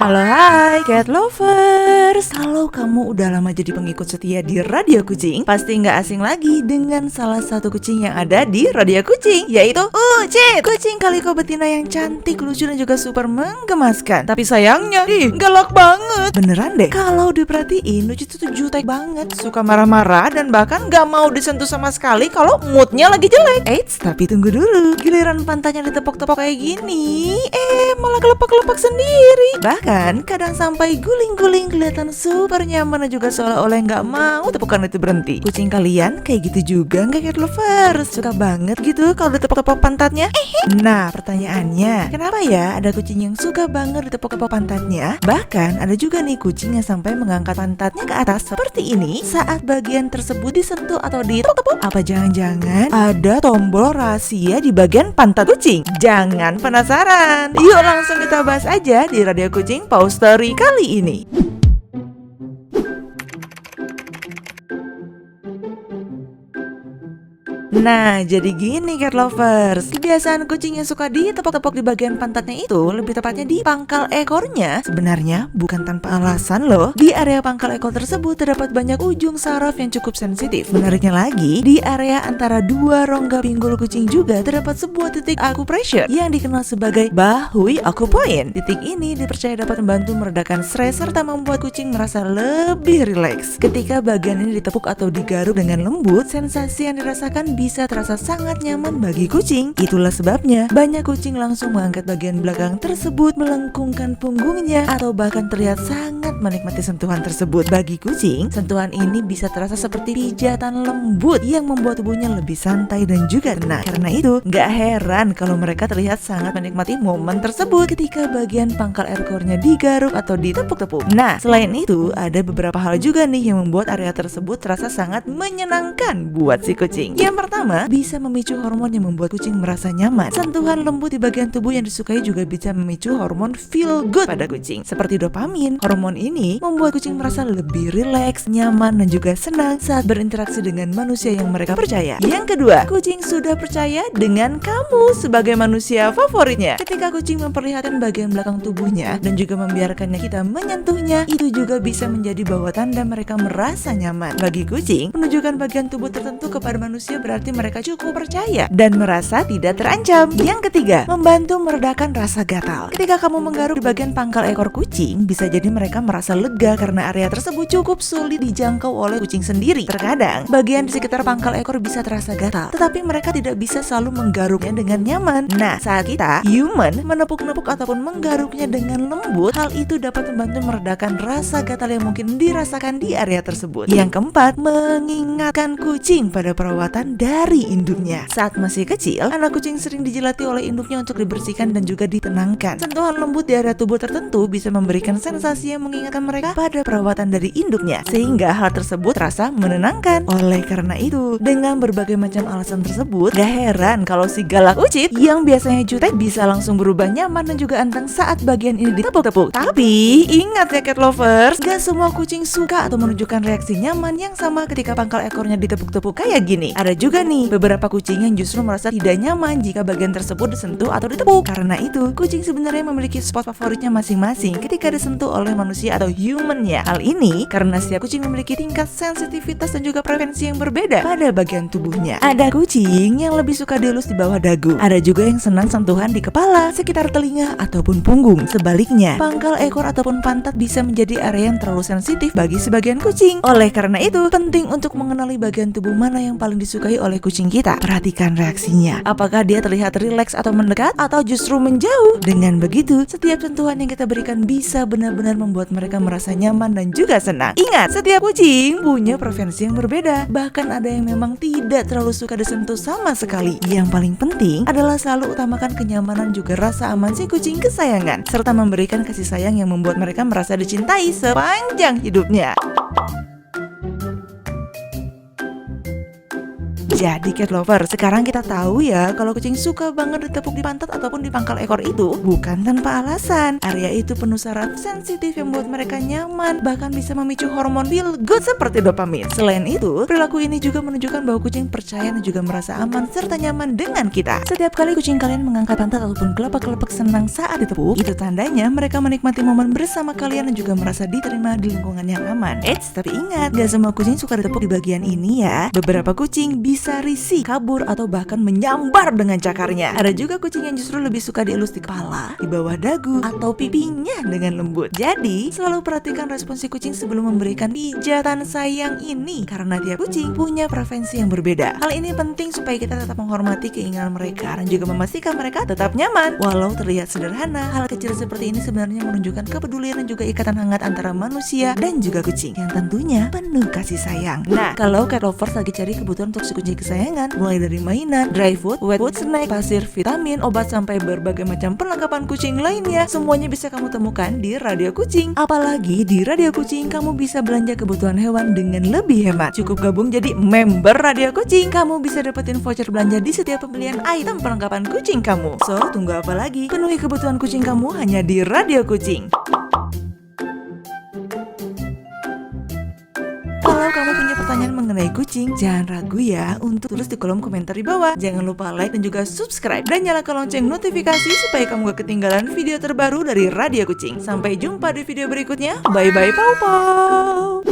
Halo hai cat lovers. Kalau kamu udah lama jadi pengikut setia di Radio Kucing, pasti nggak asing lagi dengan salah satu kucing yang ada di Radio Kucing, yaitu Ucit, kucing kaliko betina yang cantik, lucu dan juga super menggemaskan. Tapi sayangnya galak banget. Beneran deh, kalau diperhatiin Ucit itu jutek banget, suka marah-marah dan bahkan nggak mau disentuh sama sekali kalau moodnya lagi jelek. Eits, tapi tunggu dulu, giliran pantatnya ditepok-tepok kayak gini malah kelepek-kelepek sendiri. Bahkan kadang sampai guling-guling kelihatan super nyaman dan juga seolah-olah nggak mau tepukan itu berhenti. Kucing kalian kayak gitu juga nggak cat lovers? Suka banget gitu kalau ditepok-tepok pantatnya? Nah pertanyaannya, kenapa ya ada kucing yang suka banget ditepok-tepok pantatnya? Bahkan ada juga nih kucing yang sampai mengangkat pantatnya ke atas seperti ini saat bagian tersebut disentuh atau ditepok-tepok. Apa jangan-jangan ada tombol rahasia di bagian pantat kucing? Jangan penasaran? Yuk langsung kita bahas aja di Radio Kucing Pause Story kali ini. Nah, jadi gini cat lovers, kebiasaan kucing yang suka ditepok-tepok di bagian pantatnya itu, lebih tepatnya di pangkal ekornya, sebenarnya bukan tanpa alasan loh. Di area pangkal ekor tersebut terdapat banyak ujung saraf yang cukup sensitif. Menariknya lagi, di area antara dua rongga pinggul kucing juga terdapat sebuah titik acupressure yang dikenal sebagai Bahui Acupoint. Titik ini dipercaya dapat membantu meredakan stres serta membuat kucing merasa lebih rileks. Ketika bagian ini ditepuk atau digaruk dengan lembut, sensasi yang dirasakan bisa terasa sangat nyaman bagi kucing. Itulah sebabnya banyak kucing langsung mengangkat bagian belakang tersebut, melengkungkan punggungnya, atau bahkan terlihat sangat menikmati sentuhan tersebut. Bagi kucing, sentuhan ini bisa terasa seperti pijatan lembut yang membuat tubuhnya lebih santai dan juga tenang. Karena itu, gak heran kalau mereka terlihat sangat menikmati momen tersebut ketika bagian pangkal ekornya digaruk atau ditepuk-tepuk. Nah, selain itu, ada beberapa hal juga nih yang membuat area tersebut terasa sangat menyenangkan buat si kucing. Yang pertama, bisa memicu hormon yang membuat kucing merasa nyaman. Sentuhan lembut di bagian tubuh yang disukai juga bisa memicu hormon feel good pada kucing, seperti dopamin. Hormon ini membuat kucing merasa lebih rileks, nyaman, dan juga senang saat berinteraksi dengan manusia yang mereka percaya. Yang kedua, kucing sudah percaya dengan kamu sebagai manusia favoritnya. Ketika kucing memperlihatkan bagian belakang tubuhnya dan juga membiarkannya kita menyentuhnya, itu juga bisa menjadi bahwa tanda mereka merasa nyaman. Bagi kucing, menunjukkan bagian tubuh tertentu kepada manusia berarti mereka cukup percaya dan merasa tidak terancam. Yang ketiga, membantu meredakan rasa gatal. Ketika kamu menggaruk di bagian pangkal ekor kucing, bisa jadi mereka merasa lega karena area tersebut cukup sulit dijangkau oleh kucing sendiri. Terkadang, bagian di sekitar pangkal ekor bisa terasa gatal, tetapi mereka tidak bisa selalu menggaruknya dengan nyaman. Nah, saat kita, human, menepuk-nepuk ataupun menggaruknya dengan lembut, hal itu dapat membantu meredakan rasa gatal yang mungkin dirasakan di area tersebut. Yang keempat, mengingatkan kucing pada perawatan dari induknya. Saat masih kecil, anak kucing sering dijilati oleh induknya untuk dibersihkan dan juga ditenangkan. Sentuhan lembut di area tubuh tertentu bisa memberikan sensasi yang mengingatkan mereka pada perawatan dari induknya, sehingga hal tersebut terasa menenangkan. Oleh karena itu, dengan berbagai macam alasan tersebut, gak heran kalau si galak Ucit yang biasanya jutek bisa langsung berubah nyaman dan juga anteng saat bagian ini ditepuk-tepuk. Tapi ingat ya cat lovers, gak semua kucing suka atau menunjukkan reaksi nyaman yang sama ketika pangkal ekornya ditepuk-tepuk kayak gini. Ada juga nih beberapa kucing yang justru merasa tidak nyaman jika bagian tersebut disentuh atau ditepuk. Karena itu, kucing sebenarnya memiliki spot favoritnya masing-masing ketika disentuh oleh manusia atau human-nya. Hal ini karena setiap kucing memiliki tingkat sensitivitas dan juga preferensi yang berbeda pada bagian tubuhnya. Ada kucing yang lebih suka dielus di bawah dagu. Ada juga yang senang sentuhan di kepala, sekitar telinga ataupun punggung. Sebaliknya, pangkal ekor ataupun pantat bisa menjadi area yang terlalu sensitif bagi sebagian kucing. Oleh karena itu, penting untuk mengenali bagian tubuh mana yang paling disukai oleh kucing kita. Perhatikan reaksinya. Apakah dia terlihat rileks atau mendekat atau justru menjauh? Dengan begitu, setiap sentuhan yang kita berikan bisa benar-benar membuat mereka merasa nyaman dan juga senang. Ingat, setiap kucing punya preferensi yang berbeda. Bahkan ada yang memang tidak terlalu suka disentuh sama sekali. Yang paling penting adalah selalu utamakan kenyamanan juga rasa aman si kucing kesayangan, serta memberikan kasih sayang yang membuat mereka merasa dicintai sepanjang hidupnya. Jadi cat lover, sekarang kita tahu ya kalau kucing suka banget ditepuk di pantat ataupun di pangkal ekor itu bukan tanpa alasan. Area itu penuh saraf sensitif yang membuat mereka nyaman, bahkan bisa memicu hormon feel good seperti dopamin. Selain itu, perilaku ini juga menunjukkan bahwa kucing percaya dan juga merasa aman serta nyaman dengan kita. Setiap kali kucing kalian mengangkat pantat ataupun kelopak-kelopak senang saat ditepuk, itu tandanya mereka menikmati momen bersama kalian dan juga merasa diterima di lingkungan yang aman. Eits, tapi ingat, gak semua kucing suka ditepuk di bagian ini ya. Beberapa kucing bisa risih, kabur, atau bahkan menyambar dengan cakarnya. Ada juga kucing yang justru lebih suka dielus di kepala, di bawah dagu, atau pipinya dengan lembut. Jadi, selalu perhatikan respon si kucing sebelum memberikan pijatan sayang ini, karena tiap kucing punya preferensi yang berbeda. Hal ini penting supaya kita tetap menghormati keinginan mereka dan juga memastikan mereka tetap nyaman. Walau terlihat sederhana, hal kecil seperti ini sebenarnya menunjukkan kepedulian dan juga ikatan hangat antara manusia dan juga kucing yang tentunya penuh kasih sayang. Nah, kalau cat lovers lagi cari kebutuhan untuk si kucing kesayangan, mulai dari mainan, dry food, wet food, snack, pasir, vitamin, obat, sampai berbagai macam perlengkapan kucing lainnya, semuanya bisa kamu temukan di Radio Kucing. Apalagi di Radio Kucing kamu bisa belanja kebutuhan hewan dengan lebih hemat. Cukup gabung jadi member Radio Kucing, kamu bisa dapetin voucher belanja di setiap pembelian item perlengkapan kucing kamu. So, tunggu apa lagi? Penuhi kebutuhan kucing kamu hanya di Radio Kucing. Kalau kamu punya pertanyaan mengenai kucing, jangan ragu ya untuk tulis di kolom komentar di bawah. Jangan lupa like dan juga subscribe dan nyalakan lonceng notifikasi supaya kamu gak ketinggalan video terbaru dari Radio Kucing. Sampai jumpa di video berikutnya. Bye bye, pau pau.